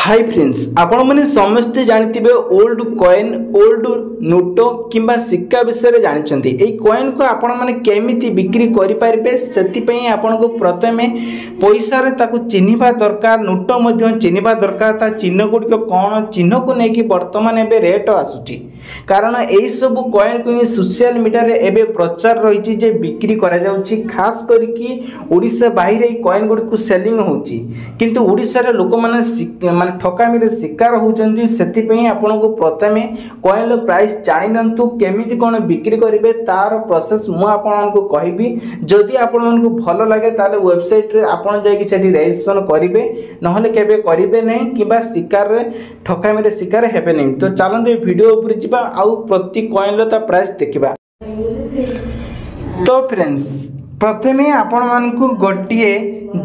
Hi friends आपण मैंने समस्ते जानते ओल्ड कॉइन ओल्ड नोट किंबा सिक्का विषय जानते ये कॉइन को आपण मैंने केमिति बिक्री करें से आपण को प्रथमे पैसा चिन्हवा दरकार नोट चिन्हवा दरकार ता चिन्ह गुड़िक कौन चिन्ह को लेकिन बर्तमान एवं रेट आसूची कारण यही सब कॉइन को सोशल मीडिया रे प्रचार रही बिक्री करा जाउची खास करके ओडिशा बाहर कॉइन गुड़ी को सेलिंग होची किंतु ओडिशा रे लोक माने ठकामी रे शिकार होउचंदी सेति आपण को प्रथमे कॉइन रो प्राइस जानि नंतु केमिति कोन बिक्री करिवे तार प्रोसेस मु आपण को कहबी जदि आपण को भलो लागे ताले वेबसाइट रे आपण जाय कि सेठी रजिस्ट्रेशन करिवे नहले केबे करिवे नै किबा शिकार रे ठकामी रे शिकार हेबे नै तो चलंदे वीडियो ऊपर जिबा आउ प्रति कॉइन लो ता प्राइस देखिबा। तो फ्रेंड्स प्रथमे आपण मान को गोटिए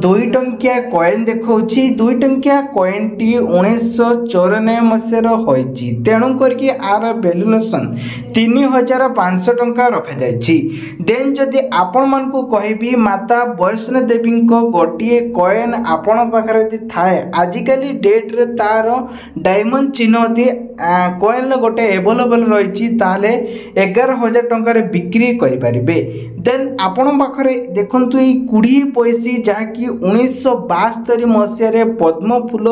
2 टंकिया कॉइन देखौछि 2 टंकिया कॉइन टी 1994 मसेर होइछि तेणु करके आर वैल्यूएशन 3500 टंका रखा जाइछि। देन जदि आपण मान को कहबी माता वैष्णो देवी को गोटिए कॉइन आपण पाखरे जदि थाए आजिकली डेट रे तार डायमंड चिन्ह दि कॉइन गोटे अवेलेबल रहिछि ताले 11000 टंका रे बिक्री करि परिबे। देन आपण पाखरे देखंतु ई 20 पैसी जहा कि 1972 मसीह पद्म फूल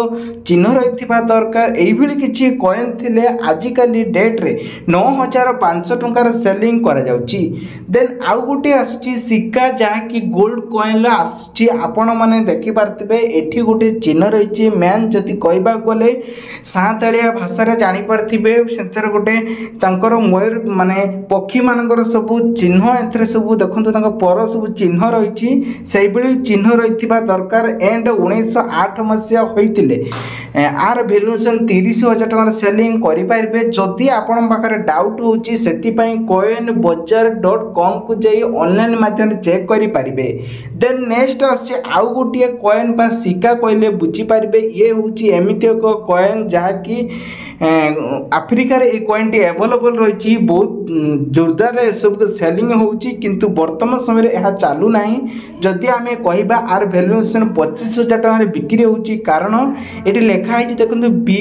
चिन्ह रही दरकार यही किसी कॉइन थिले आजिकली डेट रे 9500 टंकार सेलिंग करा जाउची। देन आउ गोटे आसुची सिक्का जहा कि गोल्ड कॉइन आसुची आपण माने देखि पारतिबे एठी गोटे चिन्ह रही मैन जति कहबा गले सातालिया भाषा रे जानि पारथिबे सेंतर गोटे तांकर मयूर माने पक्षी मानकर सब चिन्ह एथरे सब देखंतु तांकर पर सब चिन्ह रही से चिन्ह रही दरकार एंड 1908 मसीहा होइतिले आर वैल्यूएशन 30000 टका सेलिंग करि पारबे। जदि आपण पाखरे डाउट होची सेति पई coinbazaar.com को जाई ऑनलाइन माध्यम चेक करि पारबे। देन नेक्स्ट आसी आउ गोटिए कॉइन बा सिक्का कहले बुझी पारबे ये होची एमिति एक कॉइन जहा कि अफ्रीका रे ए कॉइन टी अवेलेबल रही बहुत जोरदार रे सब सेलिंग होची किंतु वर्तमान समय रे एहा चालू नाही जदि आमे कहबा आर वैल्यूएशन 25000 टका रे बिक्री होची कारण एटी लेखा है देखो B+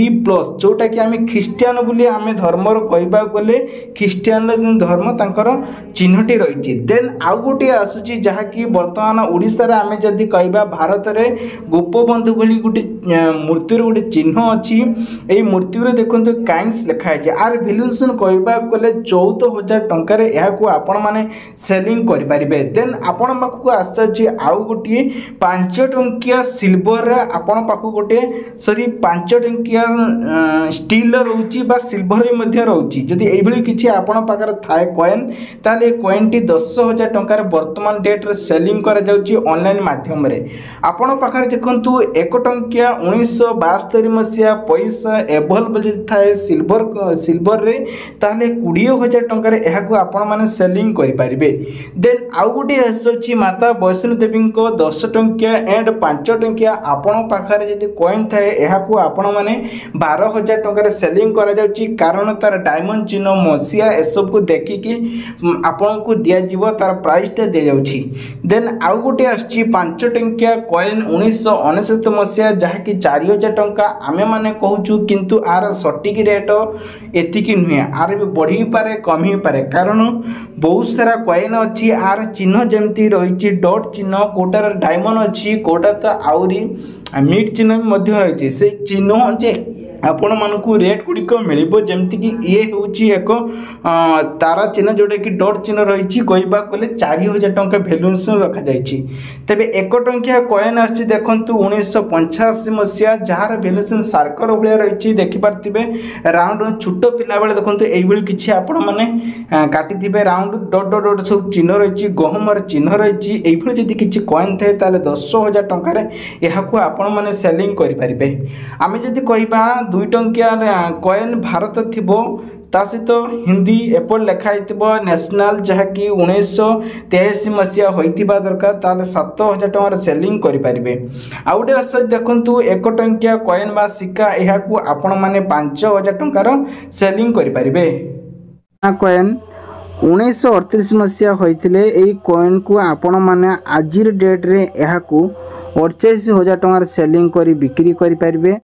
जोटा कि आमे ख्रिस्टियन बोली आमे धर्म रो कहबा गले ख्रिस्टियन धर्म तांकर चिन्हटी रही। देन आउ गोटे आसुची जहा कि वर्तमान ओडिसा रे आमे जदि कहबा भारत रे गोपबंधु बोली गोटे मूर्ति रो गोटे चिन्ह अछि एई मूर्ति रे देखंतु काइंस लेखा है आर वैल्यूएशन कहबा गले 14000 टंका रे एहा को आपण माने सेलिंग करि परिबे। देन आपण पाखु आसछि आउ गोटे 5 टंकिया सिल्वर रे आपण पाखु गोटे सॉरी 5 टंकिया स्टील रहउची बा सिल्वर रे मध्ये रहउची जदि एई भली किछि आपण पाकर थाए कॉइन ताले कॉइन टी 10000 टंका रे वर्तमान डेट रे सेलिंग करा जाउची ऑनलाइन माध्यम रे। आपण पाकर देखंतु 1 टंकिया 1972 मसिया पैसा अवेलेबल जदि थाए सिल्वर रे ताले 20000 टंका रे एहा को आपण माने सेलिंग करि परिबे। देन आउ गोटे आसछि माता वैष्णो देवी को 10 टंकिया एंड 5 टंकिया आपण पाखरे जदि कॉइन थाए एहा को आपण माने 12000 टंका रे सेलिंग करा जाउची कारण तार डायमंड चिन्ह मसिया ए सब को देखि कि आपण को दिया जीवो तार प्राइस टे दे जाउची। देन आउ गोटे आछि 5 टंकिया कॉइन 1969 मसिया जहा कि 4000 टंका आमे माने कहूचु किंतु आर सटीक रेट एतिकी नुहे आर भी बढ़ी पारे कम ही पारे कारण बहुत सारा कॉइन अछि आर चिन्ह जेमती रही डॉट चिन्ह कोटार डायमंड अच्छी कोटा तो आउरी मिट चिन्ह मध्य रही से चिन्ह जे आपण मानकू रेट गुड़िक मिल जमती कि ये हूँ एक तारा चिन्ह जोटा कि डॉट चिन्ह रही कहवा गले 4000 टंका वैल्यूएशन रखा जाइए। तेबे 1 टंकिया कॉइन आछि देखंतु 1985 मसीहा जार वैल्यूएशन सार्कर भाया रही देखिपारे राउंड छोट पिला बेले देखंतु एई भली किछि आपण माने काटी राउंड डॉट डॉट डॉट सब चिन्ह रही गहमर चिन्ह रही एई भली जदि किछि कॉइन थाए ताले 10000 टंका रे एहा को आपण माने सेलिंग करि परिबे। आमे जदि कहबा 2 टंकिया कॉइन भारत थिबो ता सहित हिंदी एपल लेखाई नेशनल जहाँकि 1983 मसीहा होइतिबा दरकार ताले 7000 टंका सेलिंग करि परिबे। आउ गोटे आस देखंतु 1 टंकिया कॉइन बा सिक्का एहा को आपण माने 5000 टंकार सेलिंग करि परिबे। कॉइन 1938 मसीहा होइतिले एई कॉइन को आपण माने आजिर डेट रे एहा को 28000 टंका सेलिंग करी बिक्री करि परिबे।